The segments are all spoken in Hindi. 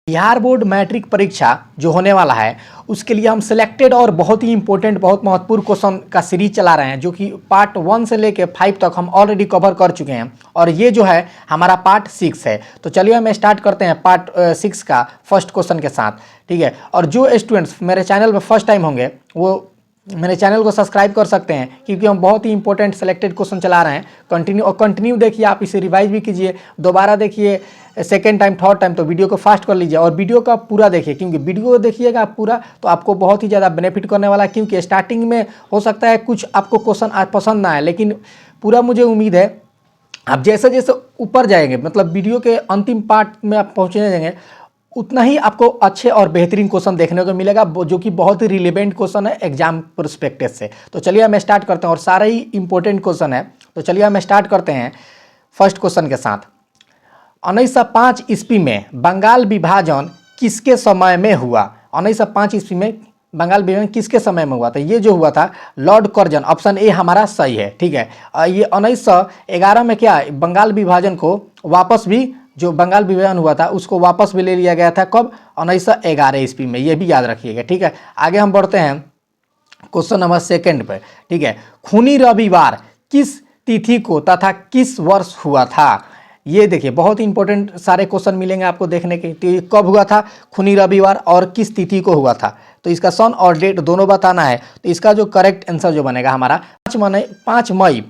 बिहार बोर्ड मैट्रिक परीक्षा जो होने वाला है उसके लिए हम सिलेक्टेड और बहुत ही इंपॉर्टेंट बहुत महत्वपूर्ण क्वेश्चन का सीरीज चला रहे हैं, जो कि पार्ट 1 से लेके 5 तक हम ऑलरेडी कवर कर चुके हैं और ये जो है हमारा पार्ट 6 है। तो चलिए हम स्टार्ट करते हैं पार्ट 6 का फर्स्ट क्वेश्चन के साथ, ठीक है। और जो स्टूडेंट्स मेरे चैनल पर फर्स्ट टाइम होंगे वो मेरे चैनल को सब्सक्राइब कर सकते हैं, क्योंकि हम बहुत ही इंपॉर्टेंट सेलेक्टेड क्वेश्चन चला रहे हैं। कंटिन्यू देखिए, आप इसे रिवाइज भी कीजिए, दोबारा देखिए, सेकेंड टाइम थर्ड टाइम तो वीडियो को फास्ट कर लीजिए और वीडियो का पूरा देखिए, क्योंकि वीडियो देखिएगा आप पूरा तो आपको बहुत ही ज़्यादा बेनिफिट करने वाला है। क्योंकि स्टार्टिंग में हो सकता है कुछ आपको क्वेश्चन आज पसंद ना आए, लेकिन पूरा मुझे उम्मीद है आप जैसे जैसे ऊपर जाएंगे, मतलब वीडियो के अंतिम पार्ट में आप पहुँचने जाएंगे, उतना ही आपको अच्छे और बेहतरीन क्वेश्चन देखने को मिलेगा, जो कि बहुत ही रिलेवेंट क्वेश्चन है एग्जाम परस्पेक्टिव से। तो चलिए हम स्टार्ट करते हैं, और सारा ही इंपॉर्टेंट क्वेश्चन है। तो चलिए हम स्टार्ट करते हैं फर्स्ट क्वेश्चन के साथ। 1905 ईस्वी में बंगाल विभाजन किसके समय में हुआ? 1905 ईस्वी में बंगाल विभाजन किसके समय में हुआ था? ये जो हुआ था लॉर्ड कर्जन, ऑप्शन ए हमारा सही है, ठीक है। ये 1911 में क्या बंगाल विभाजन को वापस भी, जो बंगाल विभाजन हुआ था उसको वापस भी ले लिया गया था। कब? 1911 ईस्वी में, ये भी याद रखिएगा, ठीक है। आगे हम बढ़ते हैं क्वेश्चन नंबर सेकंड पर, ठीक है। खूनी रविवार किस तिथि को तथा किस वर्ष हुआ था? ये देखिए बहुत इंपॉर्टेंट सारे क्वेश्चन मिलेंगे आपको देखने के। तो ये कब हुआ था खूनी रविवार और किस तिथि को हुआ था? तो इसका सन और डेट दोनों बताना है। तो इसका जो करेक्ट आंसर जो बनेगा हमारा 5 मई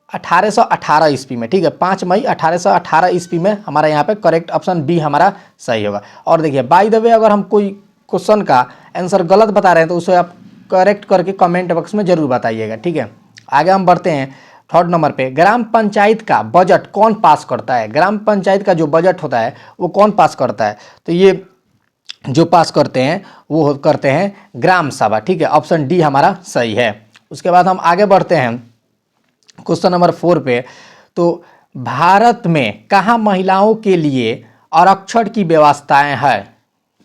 1818 ईस्वी में, ठीक है। 5 मई 1818 ईस्वी में हमारा यहाँ पे करेक्ट ऑप्शन बी हमारा सही होगा। और देखिए बाय द वे, अगर हम कोई क्वेश्चन का आंसर गलत बता रहे हैं तो उसे आप करेक्ट करके कमेंट बॉक्स में जरूर बताइएगा, ठीक है। आगे हम बढ़ते हैं थर्ड नंबर पे। ग्राम पंचायत का बजट कौन पास करता है? ग्राम पंचायत का जो बजट होता है वो कौन पास करता है? तो ये जो पास करते हैं वो करते हैं ग्राम सभा, ठीक है। ऑप्शन डी हमारा सही है। उसके बाद हम आगे बढ़ते हैं क्वेश्चन नंबर 4 पे। तो भारत में कहाँ महिलाओं के लिए आरक्षण की व्यवस्थाएं हैं?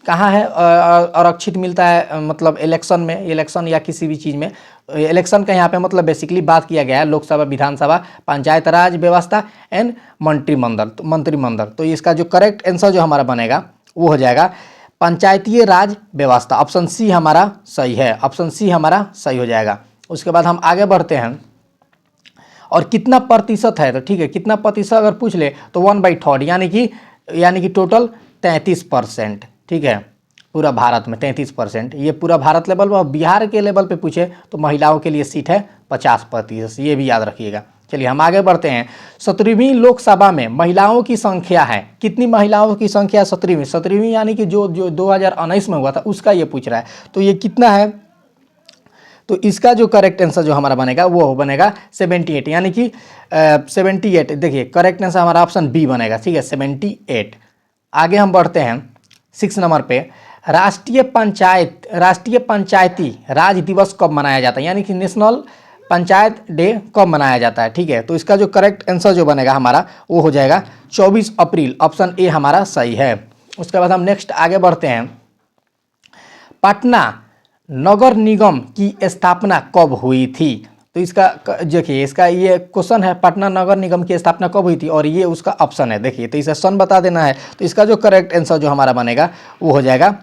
कहाँ है आरक्षित मिलता है? मतलब इलेक्शन में, इलेक्शन या किसी भी चीज़ में। इलेक्शन का यहाँ पे मतलब बेसिकली बात किया गया है लोकसभा, विधानसभा, पंचायत राज व्यवस्था एंड मंत्रिमंडल। तो इसका जो करेक्ट आंसर जो हमारा बनेगा वो हो जाएगा पंचायतीय राज व्यवस्था। ऑप्शन सी हमारा सही है, ऑप्शन सी हमारा सही हो जाएगा। उसके बाद हम आगे बढ़ते हैं, और कितना प्रतिशत है? तो ठीक है, कितना प्रतिशत अगर पूछ ले तो 1/3, यानी कि टोटल 33%, ठीक है। पूरा भारत में 33%, ये पूरा भारत लेवल पर। बिहार के लेवल पे पूछे तो महिलाओं के लिए सीट है 50%, ये भी याद रखिएगा। चलिए हम आगे बढ़ते हैं। 17वीं लोकसभा में महिलाओं की संख्या है, कितनी महिलाओं की संख्या? 17वीं यानी कि जो 2019 में हुआ था उसका ये पूछ रहा है। तो ये कितना है? तो इसका जो करेक्ट आंसर जो हमारा बनेगा वो बनेगा 78, यानी कि 78। देखिए करेक्ट आंसर हमारा ऑप्शन बी बनेगा, ठीक है, 78। आगे हम बढ़ते हैं 6 नंबर पे। राष्ट्रीय पंचायती राज दिवस कब मनाया जाता है? यानी कि नेशनल पंचायत डे कब मनाया जाता है, ठीक है। तो इसका जो करेक्ट आंसर जो बनेगा हमारा वो हो जाएगा 24 अप्रैल, ऑप्शन ए हमारा सही है। उसके बाद हम नेक्स्ट आगे बढ़ते हैं। पटना नगर निगम की स्थापना कब हुई थी? तो इसका देखिए, इसका ये क्वेश्चन है, पटना नगर निगम की स्थापना कब हुई थी, और ये उसका ऑप्शन है। देखिए तो इसे सन बता देना है। तो इसका जो करेक्ट आंसर जो हमारा बनेगा वो हो जाएगा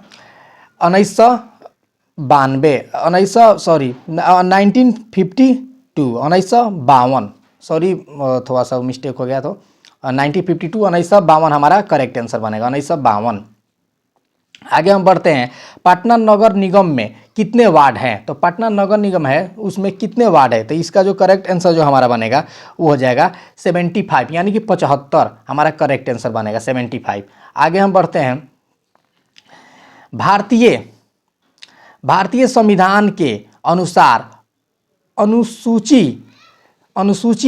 1952, सॉरी थोड़ा सा मिस्टेक हो गया, तो 1952, 1952 हमारा करेक्ट आंसर बनेगा, 1952। आगे हम बढ़ते हैं। पटना नगर निगम में कितने वार्ड हैं? तो पटना नगर निगम है उसमें कितने वार्ड है? तो इसका जो करेक्ट आंसर जो हमारा बनेगा वो हो जाएगा 75, यानी कि 75 हमारा करेक्ट आंसर बनेगा, 75। आगे हम बढ़ते हैं। भारतीय संविधान के अनुसार अनुसूची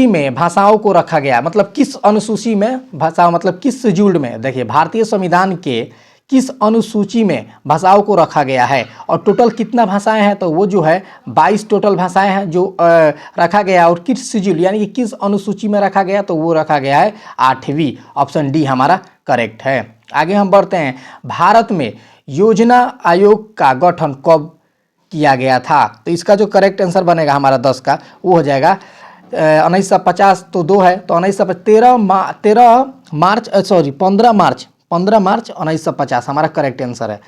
में भाषाओं को रखा गया, मतलब किस अनुसूची में भाषा, मतलब किस शेड्यूल्ड में? देखिए भारतीय संविधान के किस अनुसूची में भाषाओं को रखा गया है, और टोटल कितना भाषाएं हैं? तो वो जो है 22 टोटल भाषाएं हैं जो रखा गया। और किस शेड्यूल यानी कि किस अनुसूची में रखा गया? तो वो रखा गया है 8वीं, ऑप्शन डी हमारा करेक्ट है। आगे हम बढ़ते हैं। भारत में योजना आयोग का गठन कब किया गया था? तो इसका जो करेक्ट आंसर बनेगा हमारा 10 का वो हो जाएगा 1950, तो 2 है तो 1913 मार्च 15 मार्च 15 मार्च 1950 हमारा करेक्ट आंसर है,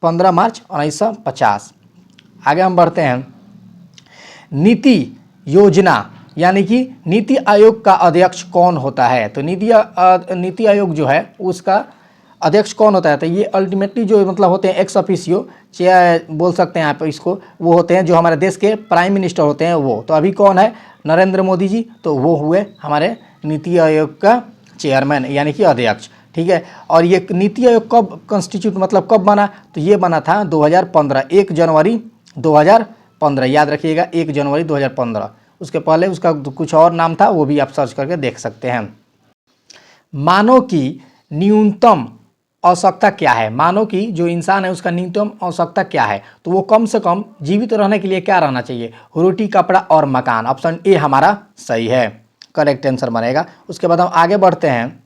15 मार्च 1950। आगे हम बढ़ते हैं, नीति योजना यानी कि नीति आयोग का अध्यक्ष कौन होता है? तो नीति आयोग जो है उसका अध्यक्ष कौन होता है? तो ये अल्टीमेटली जो मतलब होते हैं एक्स ऑफिशियो, बोल सकते हैं आप इसको, वो होते हैं जो हमारे देश के प्राइम मिनिस्टर होते हैं वो। तो अभी कौन है? नरेंद्र मोदी जी, तो वो हुए हमारे नीति आयोग का चेयरमैन यानी कि अध्यक्ष, ठीक है। और ये नीति आयोग कब कॉन्स्टिट्यूट मतलब कब बना? तो ये बना था 2015, 1 जनवरी 2015, याद रखिएगा 1 जनवरी 2015। उसके पहले उसका कुछ और नाम था, वो भी आप सर्च करके देख सकते हैं। मानव की न्यूनतम आवश्यकता क्या है? मानव की जो इंसान है उसका न्यूनतम आवश्यकता क्या है? तो वो कम से कम जीवित रहने के लिए क्या रहना चाहिए? रोटी, कपड़ा और मकान। ऑप्शन ए हमारा सही है, करेक्ट आंसर बनेगा। उसके बाद हम आगे बढ़ते हैं,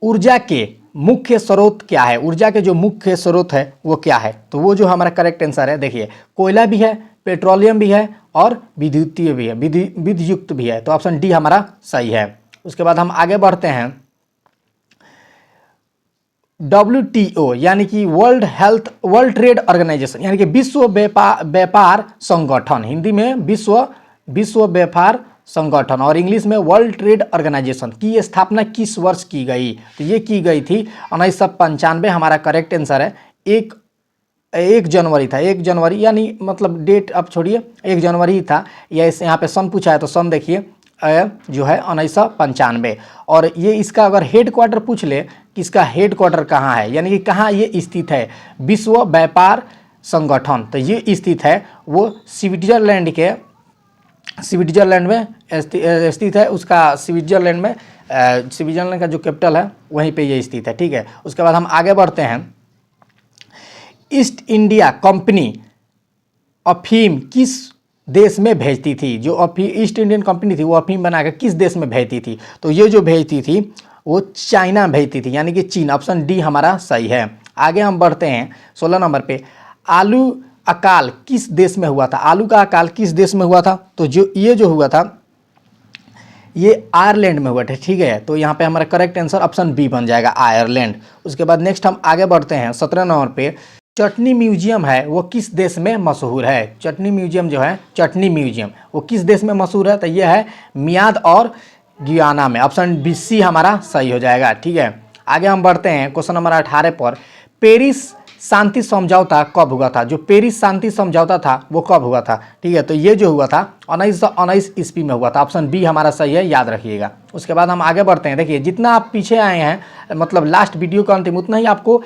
ऊर्जा के मुख्य स्रोत क्या है? ऊर्जा के जो मुख्य स्रोत है वो क्या है? तो वो जो हमारा करेक्ट आंसर है, देखिए कोयला भी है, पेट्रोलियम भी है और विद्युतीय भी है, विद्युत भी है। तो ऑप्शन डी हमारा सही है। उसके बाद हम आगे बढ़ते हैं, WTO यानी कि वर्ल्ड ट्रेड ऑर्गेनाइजेशन यानी कि विश्व व्यापार संगठन, हिंदी में विश्व व्यापार संगठन और इंग्लिश में वर्ल्ड ट्रेड ऑर्गेनाइजेशन की स्थापना किस वर्ष की गई? तो ये की गई थी 1995, हमारा करेक्ट आंसर है। 1 जनवरी था, 1 जनवरी यानी मतलब डेट अब छोड़िए, 1 जनवरी ही था। या इस यहाँ पे सन पूछा है तो सन देखिए जो है 1995। और ये इसका अगर हेड क्वार्टर पूछ ले कि इसका हेड क्वार्टर कहाँ है यानी कि कहाँ ये स्थित है, विश्व व्यापार संगठन, तो ये स्थित है वो स्विट्जरलैंड में स्थित है। उसका स्विट्जरलैंड का जो कैपिटल है वहीं पे ये स्थित है, ठीक है। उसके बाद हम आगे बढ़ते हैं, ईस्ट इंडिया कंपनी अफीम किस देश में भेजती थी? जो ईस्ट इंडियन कंपनी थी वो अफीम बनाकर किस देश में भेजती थी? तो ये जो भेजती थी वो चाइना भेजती थी यानी कि चीन। ऑप्शन डी हमारा सही है। आगे हम बढ़ते हैं 16 नंबर पे, आलू अकाल किस देश में हुआ था? आलू का अकाल किस देश में हुआ था? तो ये जो हुआ था ये आयरलैंड में हुआ था, ठीक है। तो यहाँ पे हमारा करेक्ट आंसर ऑप्शन बी बन जाएगा, आयरलैंड। उसके बाद नेक्स्ट हम आगे बढ़ते हैं 17 नंबर पे, चटनी म्यूजियम है वो किस देश में मशहूर है? चटनी म्यूजियम जो है, चटनी म्यूजियम वो किस देश में मशहूर है? तो ये है मियाद और गियाना में। ऑप्शन बी सी हमारा सही हो जाएगा, ठीक है। आगे हम बढ़ते हैं क्वेश्चन नंबर 18 पर, पेरिस शांति समझौता कब हुआ था? जो पेरिस शांति समझौता था वो कब हुआ था? ठीक है, तो ये जो हुआ था 1919 ईस्वी में हुआ था। ऑप्शन बी हमारा सही है, याद रखिएगा। उसके बाद हम आगे बढ़ते हैं, देखिए जितना आप पीछे आए हैं मतलब लास्ट वीडियो का अंतिम, उतना ही आपको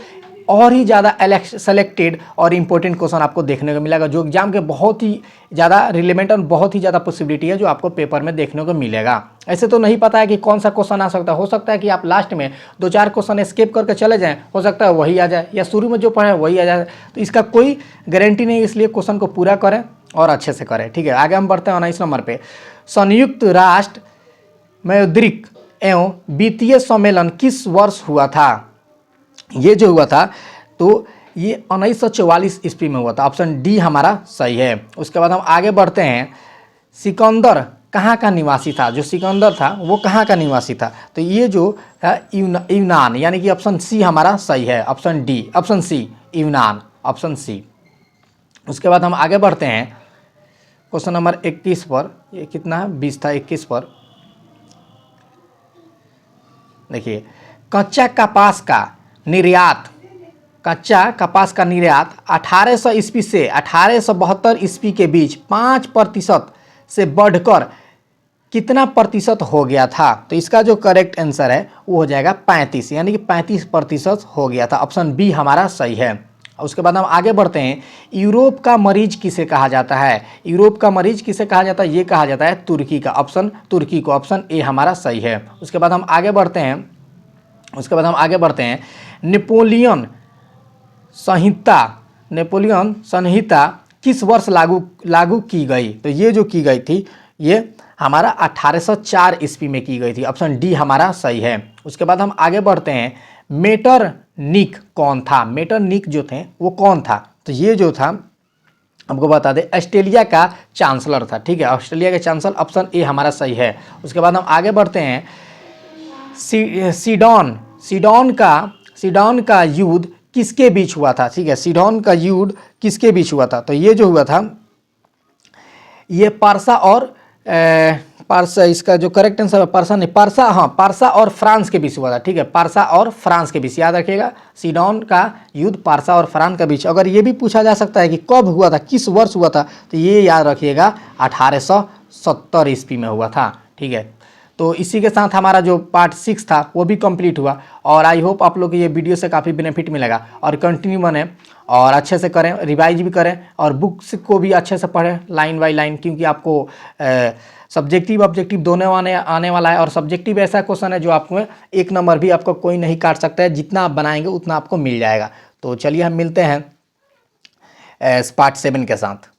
और ही ज़्यादा सेलेक्टेड और इम्पोर्टेंट क्वेश्चन आपको देखने को मिलेगा, जो एग्जाम के बहुत ही ज़्यादा रिलेवेंट और बहुत ही ज़्यादा पॉसिबिलिटी है जो आपको पेपर में देखने को मिलेगा। ऐसे तो नहीं पता है कि कौन सा क्वेश्चन आ सकता है, हो सकता है कि आप लास्ट में 2-4 क्वेश्चन स्किप करके चले जाएं, हो सकता है वही आ जाए, या शुरू में जो पढ़े वही आ जाए। तो इसका कोई गारंटी नहीं, इसलिए क्वेश्चन को पूरा करें और अच्छे से करें, ठीक है। आगे हम बढ़ते हैं 19 नंबर पर, संयुक्त राष्ट्र मौद्रिक एवं वित्तीय सम्मेलन किस वर्ष हुआ था? ये जो हुआ था तो ये 1944 ईस्वी में हुआ था। ऑप्शन डी हमारा सही है। उसके बाद हम आगे बढ़ते हैं, सिकंदर कहाँ का निवासी था? जो सिकंदर था वो कहाँ का निवासी था? तो ये जो है यूनान यानी कि ऑप्शन सी हमारा सही है, ऑप्शन सी यूनान, ऑप्शन सी। उसके बाद हम आगे बढ़ते हैं क्वेश्चन नंबर 21 पर, ये कितना है 20 था, 21 पर देखिए, कच्चा कपास का निर्यात 1800 ईस्वी से 1872 ईस्वी के बीच 5% से बढ़कर कितना प्रतिशत हो गया था? तो इसका जो करेक्ट आंसर है वो हो जाएगा 35, यानी कि 35% हो गया था। ऑप्शन बी हमारा सही है। उसके बाद हम आगे बढ़ते हैं, यूरोप का मरीज किसे कहा जाता है? यूरोप का मरीज किसे कहा जाता है? ये कहा जाता है तुर्की का, तुर्की को। ऑप्शन ए हमारा सही है। उसके बाद हम आगे बढ़ते हैं, नेपोलियन संहिता किस वर्ष लागू की गई? तो ये जो की गई थी ये हमारा 1804 ईस्वी में की गई थी। ऑप्शन डी हमारा सही है। उसके बाद हम आगे बढ़ते हैं, मेटरनिक कौन था? मेटरनिक जो थे वो कौन था? तो ये जो था हमको बता दें, ऑस्ट्रेलिया का चांसलर था, ठीक है, ऑस्ट्रेलिया के चांसलर। ऑप्शन ए हमारा सही है। उसके बाद हम आगे बढ़ते हैं, सीडोन का युद्ध किसके बीच हुआ था, ठीक है, सीडोन का युद्ध किसके बीच हुआ था, तो ये जो हुआ था ये पारसा और पारसा, इसका जो करेक्ट आंसर है पारसा नहीं, पारसा, हाँ पारसा और फ्रांस के बीच हुआ था, ठीक है, पारसा और फ्रांस के बीच, याद रखिएगा सीडोन का युद्ध पारसा और फ्रांस के बीच। अगर ये भी पूछा जा सकता है कि कब हुआ था, किस वर्ष हुआ था, तो ये याद रखिएगा 1870 ईस्वी में हुआ था, ठीक है। तो इसी के साथ हमारा जो पार्ट 6 था वो भी कंप्लीट हुआ, और आई होप आप लोग को ये वीडियो से काफ़ी बेनिफिट मिलेगा, और कंटिन्यू बने और अच्छे से करें, रिवाइज भी करें, और बुक्स को भी अच्छे से पढ़ें लाइन बाय लाइन, क्योंकि आपको सब्जेक्टिव ऑब्जेक्टिव दोनों आने वाला है, और सब्जेक्टिव ऐसा क्वेश्चन है जो आपको 1 नंबर भी आपको कोई नहीं काट सकता है, जितना आप बनाएंगे उतना आपको मिल जाएगा। तो चलिए हम मिलते हैं पार्ट 7 के साथ।